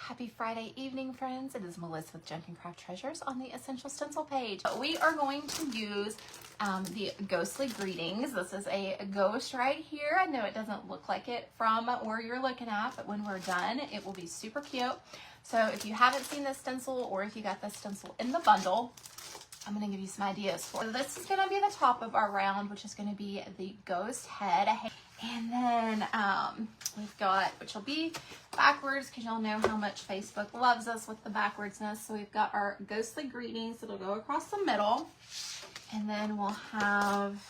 Happy Friday evening, friends. It is Melissa with Junk and Craft Treasures on the Essential Stencil page. We are going to use the Ghostly Greetings. This is a ghost right here. I know it doesn't look like it from where you're looking at, but when we're done, it will be super cute. So if you haven't seen this stencil, or if you got this stencil in the bundle, I'm going to give you some ideas for it. This is going to be the top of our round, which is going to be the ghost head. And then we've got, which will be backwards because y'all know how much Facebook loves us with the backwardsness. So we've got our ghostly greetings that'll go across the middle. And then we'll have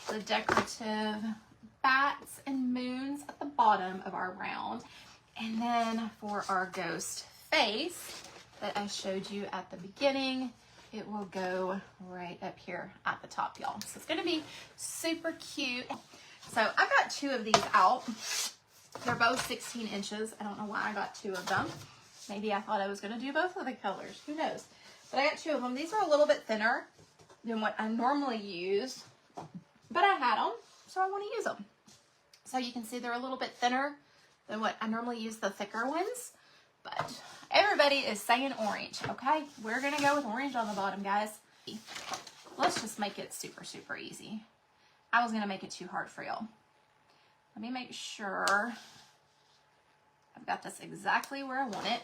the decorative bats and moons at the bottom of our round. And then for our ghost face that I showed you at the beginning, it will go right up here at the top, y'all. So it's going to be super cute. So I've got two of these out. They're both 16 inches. I don't know why I got two of them. Maybe I thought I was going to do both of the colors. Who knows? But I got two of them. These are a little bit thinner than what I normally use, but I had them, so I want to use them. So you can see they're a little bit thinner than what I normally use, the thicker ones. But everybody is saying orange, okay? We're going to go with orange on the bottom, guys. Let's just make it super, super easy. I was going to make it too hard for y'all. Let me make sure I've got this exactly where I want it.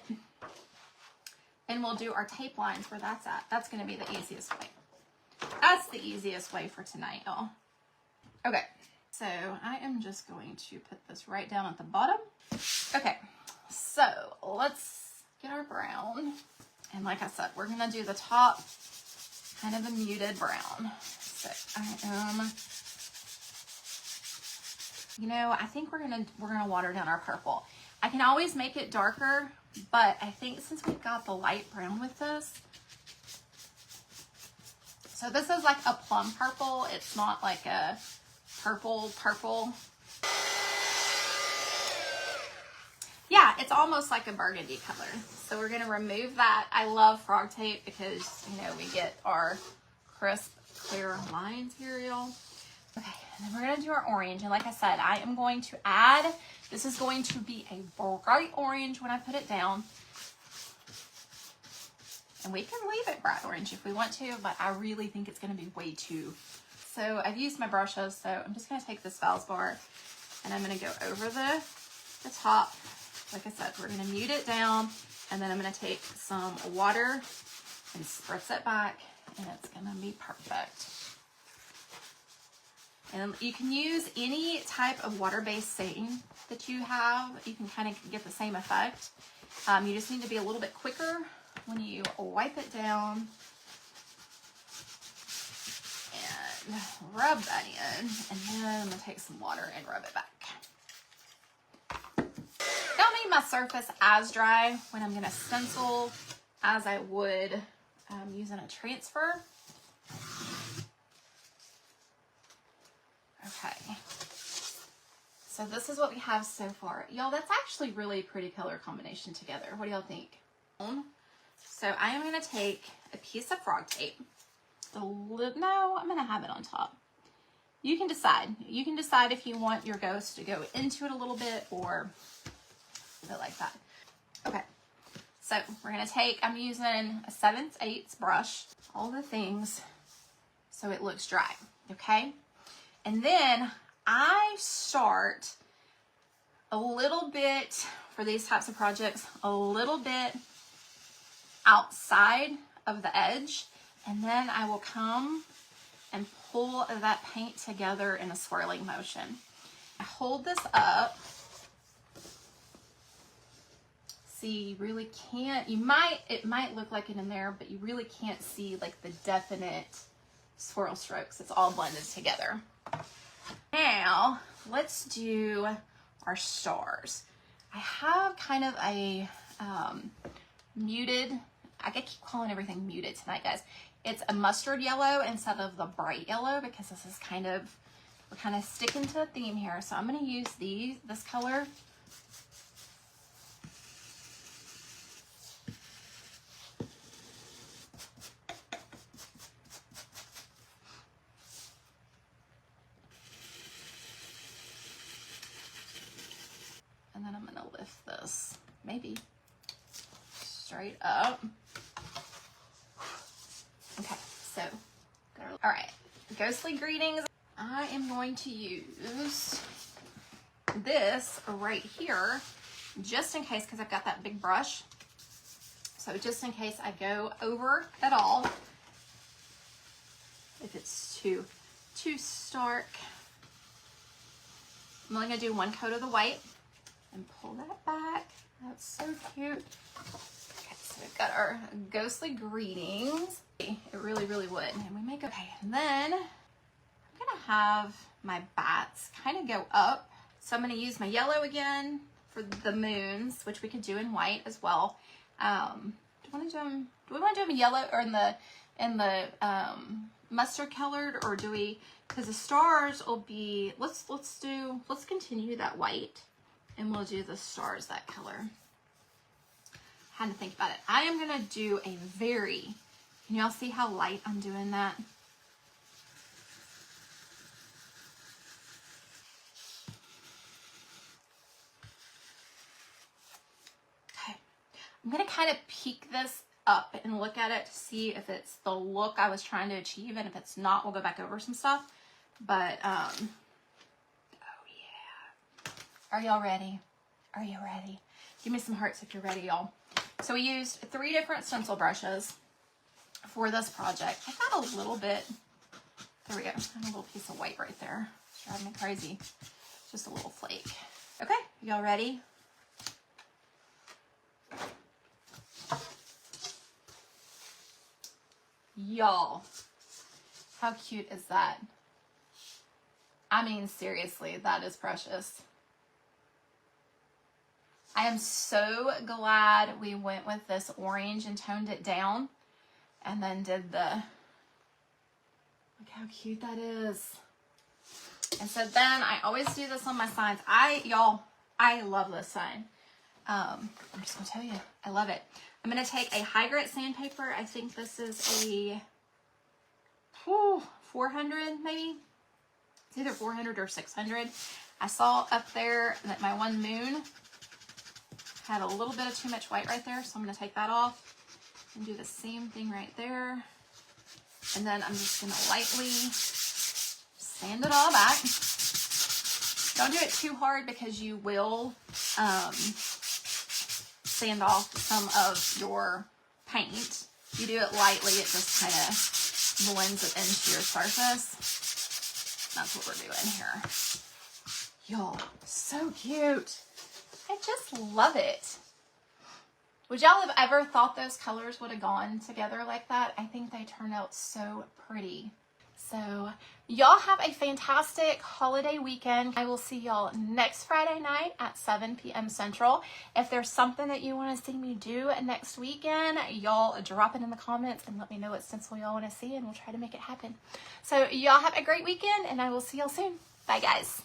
And we'll do our tape lines where that's at. That's going to be the easiest way. That's the easiest way for tonight, y'all. Okay, so I am just going to put this right down at the bottom. Okay. So let's get our brown. And like I said, we're going to do the top, kind of a muted brown. So I think we're going to water down our purple. I can always make it darker, but I think since we've got the light brown with this, so this is like a plum purple. It's not like a purple. Yeah, it's almost like a burgundy color. So we're going to remove that. I love frog tape because, we get our crisp, clear lines here, y'all. Okay, and then we're going to do our orange. And like I said, I am going to add, this is going to be a bright orange when I put it down. And we can leave it bright orange if we want to, but I really think it's going to be way too. So I've used my brushes, so I'm just going to take this Valspar and I'm going to go over the top. Like I said, we're going to mute it down, and then I'm going to take some water and spritz it back, and it's going to be perfect. And you can use any type of water-based stain that you have. You can kind of get the same effect. You just need to be a little bit quicker when you wipe it down and rub that in, and then I'm going to take some water and rub it back. My surface as dry when I'm going to stencil as I would using a transfer. Okay, so this is what we have so far, y'all. That's actually really a pretty color combination together. What do y'all think? So I am going to take a piece of frog tape. No, I'm going to have it on top. You can decide. You can decide if you want your ghost to go into it a little bit or it like that. Okay, so we're going to take, I'm using a 7/8 brush, all the things so it looks dry, okay? And then I start a little bit, for these types of projects, a little bit outside of the edge, and then I will come and pull that paint together in a swirling motion. I hold this up. See, you really can't, it might look like it in there, but you really can't see like the definite swirl strokes. It's all blended together. Now, let's do our stars. I have kind of a muted, I keep calling everything muted tonight, guys. It's a mustard yellow instead of the bright yellow because this is we're kind of sticking to a theme here. So I'm going to use this color. And then I'm gonna lift this, maybe, straight up. Okay, so, all right, ghostly greetings. I am going to use this right here, just in case, because I've got that big brush. So just in case I go over at all, if it's too stark. I'm only gonna do one coat of the white and pull that back. That's so cute. Okay, so we've got our ghostly greetings. It really, really would. And we make, okay, and then I'm gonna have my bats kind of go up. So I'm gonna use my yellow again for the moons, which we could do in white as well. Do we want to do them in yellow or in the mustard colored, or do we, because the stars will be, let's continue that white and we'll do the stars that color. Had to think about it. I am gonna do a very, can y'all see how light I'm doing that? Okay, I'm gonna kind of peek this up and look at it to see if it's the look I was trying to achieve, and if it's not, we'll go back over some stuff. But oh yeah, are y'all ready? Are you ready? Give me some hearts if you're ready, y'all. So we used 3 different stencil brushes for this project. I got a little bit, there we go, I have a little piece of white right there. It's driving me crazy. Just a little flake. Okay, y'all ready? Y'all, how cute is that? I mean, seriously, that is precious. I am so glad we went with this orange and toned it down and then did the, look how cute that is. And so then I always do this on my signs. Y'all, I love this sign. I'm just gonna tell you, I love it. I'm gonna take a high grit sandpaper. I think this is a 400 maybe. It's either 400 or 600. I saw up there that my one moon had a little bit of too much white right there, so I'm gonna take that off and do the same thing right there. And then I'm just gonna lightly sand it all back. Don't do it too hard because you will sand off some of your paint. You do it lightly, it just kind of blends it into your surface. That's what we're doing here. Y'all, so cute. I just love it. Would y'all have ever thought those colors would have gone together like that? I think they turned out so pretty. So y'all have a fantastic holiday weekend. I will see y'all next Friday night at 7 p.m. Central. If there's something that you want to see me do next weekend, y'all drop it in the comments and let me know what stencil y'all want to see, and we'll try to make it happen. So y'all have a great weekend, and I will see y'all soon. Bye, guys.